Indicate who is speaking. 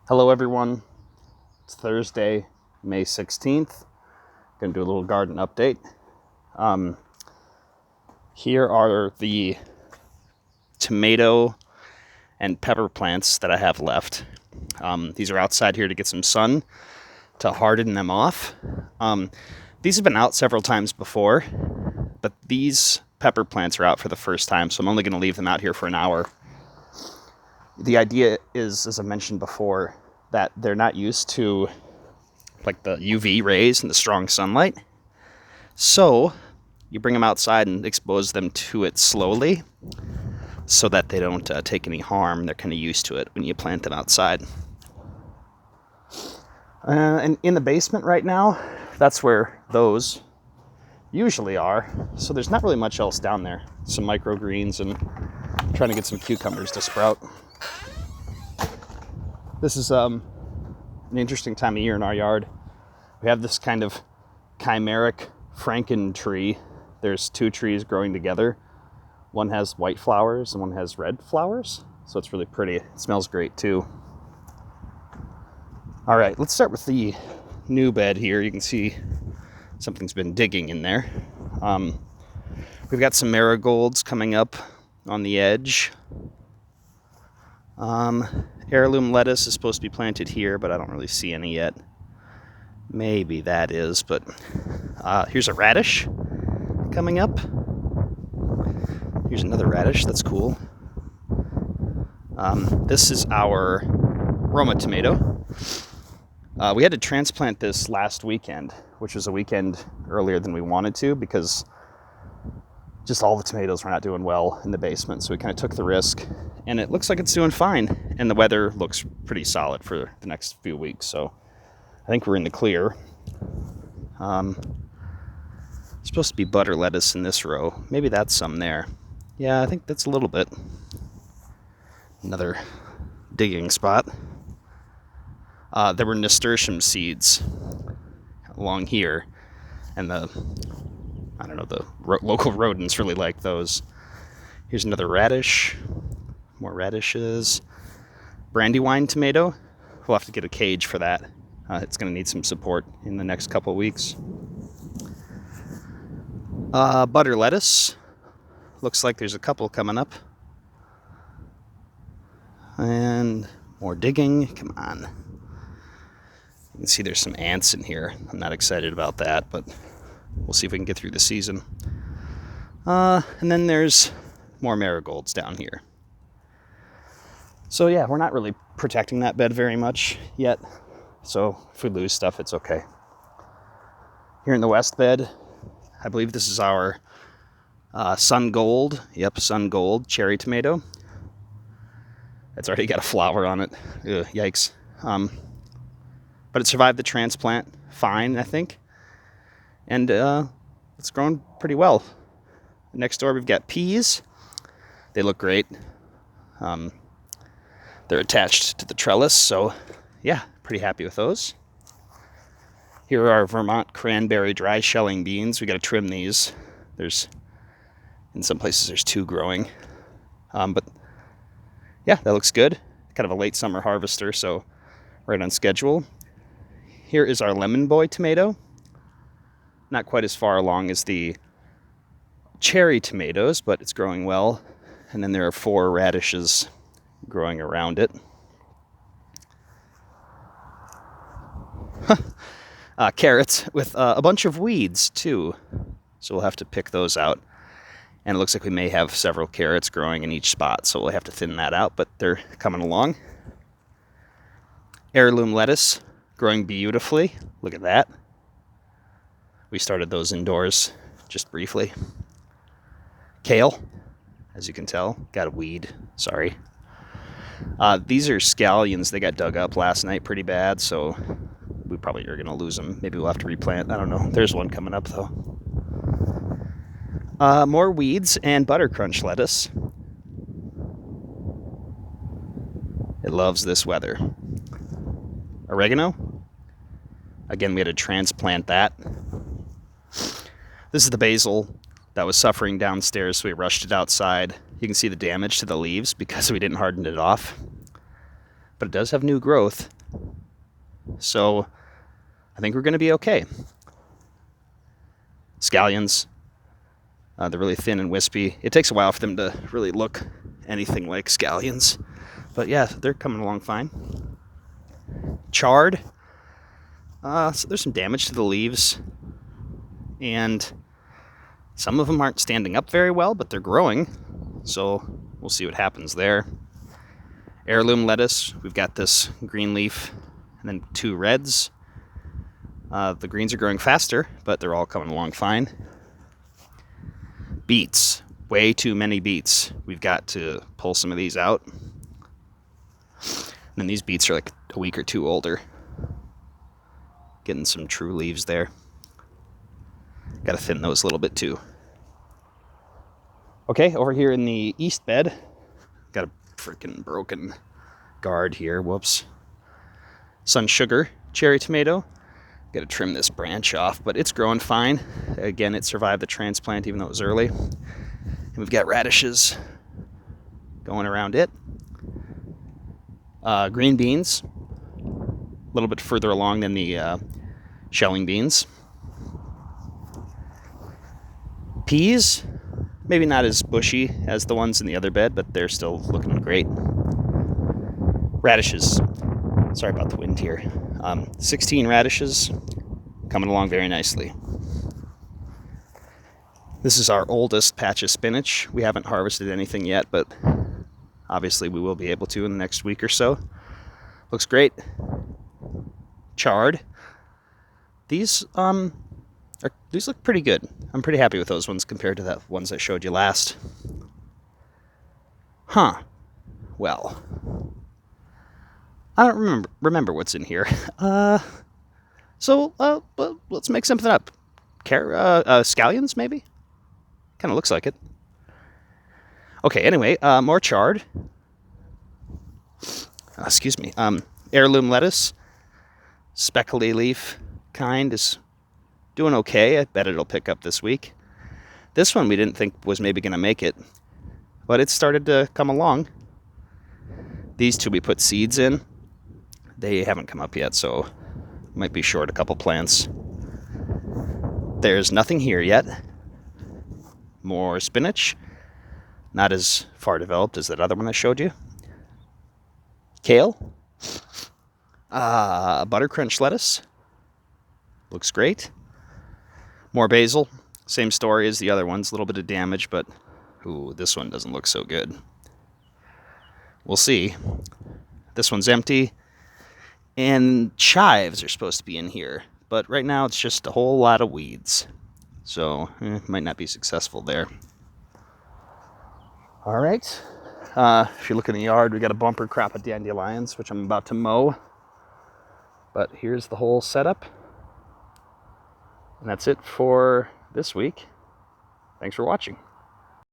Speaker 1: Hello everyone, it's Thursday, May 16th. Gonna do a little garden update. Here are the tomato and pepper plants that I have left. These are outside here to get some sun to harden them off. These have been out several times before, but these pepper plants are out for the first time, so I'm only gonna leave them out here for an hour. The idea is, as I mentioned before, that they're not used to like the UV rays and the strong sunlight. So you bring them outside and expose them to it slowly so that they don't take any harm. They're kind of used to it when you plant them outside. And in the basement right now, that's where those usually are. So there's not really much else down there. Some microgreens and trying to get some cucumbers to sprout. This is an interesting time of year in our yard. We have this kind of chimeric Franken tree. There's two trees growing together. One has white flowers and one has red flowers. So it's really pretty. It smells great too. All right, let's start with the new bed here. You can see something's been digging in there. We've got some marigolds coming up on the edge. Heirloom lettuce is supposed to be planted here, but I don't really see any yet. Maybe that is, but here's a radish coming up. Here's another radish, that's cool. This is our Roma tomato. We had to transplant this last weekend, which was a weekend earlier than we wanted to because just all the tomatoes were not doing well in the basement, so we kind of took the risk, and it looks like it's doing fine, and the weather looks pretty solid for the next few weeks, so I think we're in the clear. Supposed to be butter lettuce in this row. Maybe that's some there. Yeah, I think that's a little bit. Another digging spot. There were nasturtium seeds along here, and the local rodents really like those. Here's another radish. More radishes. Brandywine tomato. We'll have to get a cage for that. It's going to need some support in the next couple weeks. Butter lettuce. Looks like there's a couple coming up. And more digging. Come on. You can see there's some ants in here. I'm not excited about that, but we'll see if we can get through the season. And then there's more marigolds down here. So yeah, we're not really protecting that bed very much yet. So if we lose stuff, it's okay. Here in the west bed, I believe this is our sun gold. Yep, sun gold cherry tomato. It's already got a flower on it. Ugh, yikes. But it survived the transplant fine, I think. And it's grown pretty well. Next door, we've got peas. They look great. They're attached to the trellis, so yeah, pretty happy with those. Here are our Vermont cranberry dry shelling beans. We got to trim these. In some places, there's two growing. But yeah, that looks good. Kind of a late summer harvester, so right on schedule. Here is our lemon boy tomato. Not quite as far along as the cherry tomatoes, but it's growing well. And then there are 4 radishes growing around it. Carrots with a bunch of weeds too, so we'll have to pick those out. And it looks like we may have several carrots growing in each spot, so we'll have to thin that out, but they're coming along. Heirloom lettuce growing beautifully. Look at that. We started those indoors just briefly. Kale, as you can tell, got a weed, sorry. These are scallions. They got dug up last night pretty bad, so we probably are going to lose them. Maybe we'll have to replant. I don't know. There's one coming up, though. More weeds and butter crunch lettuce. It loves this weather. Oregano. Again, we had to transplant that. This is the basil that was suffering downstairs, so we rushed it outside. You can see the damage to the leaves because we didn't harden it off. But it does have new growth. So I think we're going to be okay. Scallions, they're really thin and wispy. It takes a while for them to really look anything like scallions. But yeah, they're coming along fine. Chard, so there's some damage to the leaves. And some of them aren't standing up very well, but they're growing. So we'll see what happens there. Heirloom lettuce, we've got this green leaf and then 2 reds. The greens are growing faster, but they're all coming along fine. Beets, way too many beets. We've got to pull some of these out. And then these beets are like a week or 2 older. Getting some true leaves there. Got to thin those a little bit too. Okay, over here in the east bed, got a freaking broken guard here. Whoops. Sun sugar, cherry tomato. Got to trim this branch off, but it's growing fine. Again, it survived the transplant even though it was early. And we've got radishes going around it. Green beans, a little bit further along than the shelling beans. Peas, maybe not as bushy as the ones in the other bed, but they're still looking great. Radishes, sorry about the wind here. 16 radishes, coming along very nicely. This is our oldest patch of spinach. We haven't harvested anything yet, but obviously we will be able to in the next week or so. Looks great. Chard. These look pretty good. I'm pretty happy with those ones compared to the ones I showed you last. Huh. Well, I don't remember what's in here. So let's make something up. Scallions, maybe? Kind of looks like it. Okay, anyway, more chard. Excuse me. Heirloom lettuce. Speckly leaf kind is doing okay. I bet it'll pick up this week. This one we didn't think was maybe going to make it, but it started to come along. These 2 we put seeds in. They haven't come up yet, so might be short a couple plants. There's nothing here yet. More spinach. Not as far developed as that other one I showed you. Kale. Butter crunch lettuce. Looks great. More basil. Same story as the other ones. A little bit of damage, but ooh, this one doesn't look so good. We'll see. This one's empty. And chives are supposed to be in here. But right now it's just a whole lot of weeds. So, might not be successful there. All right. If you look in the yard, we got a bumper crop of dandelions, which I'm about to mow. But here's the whole setup. And that's it for this week. Thanks for watching.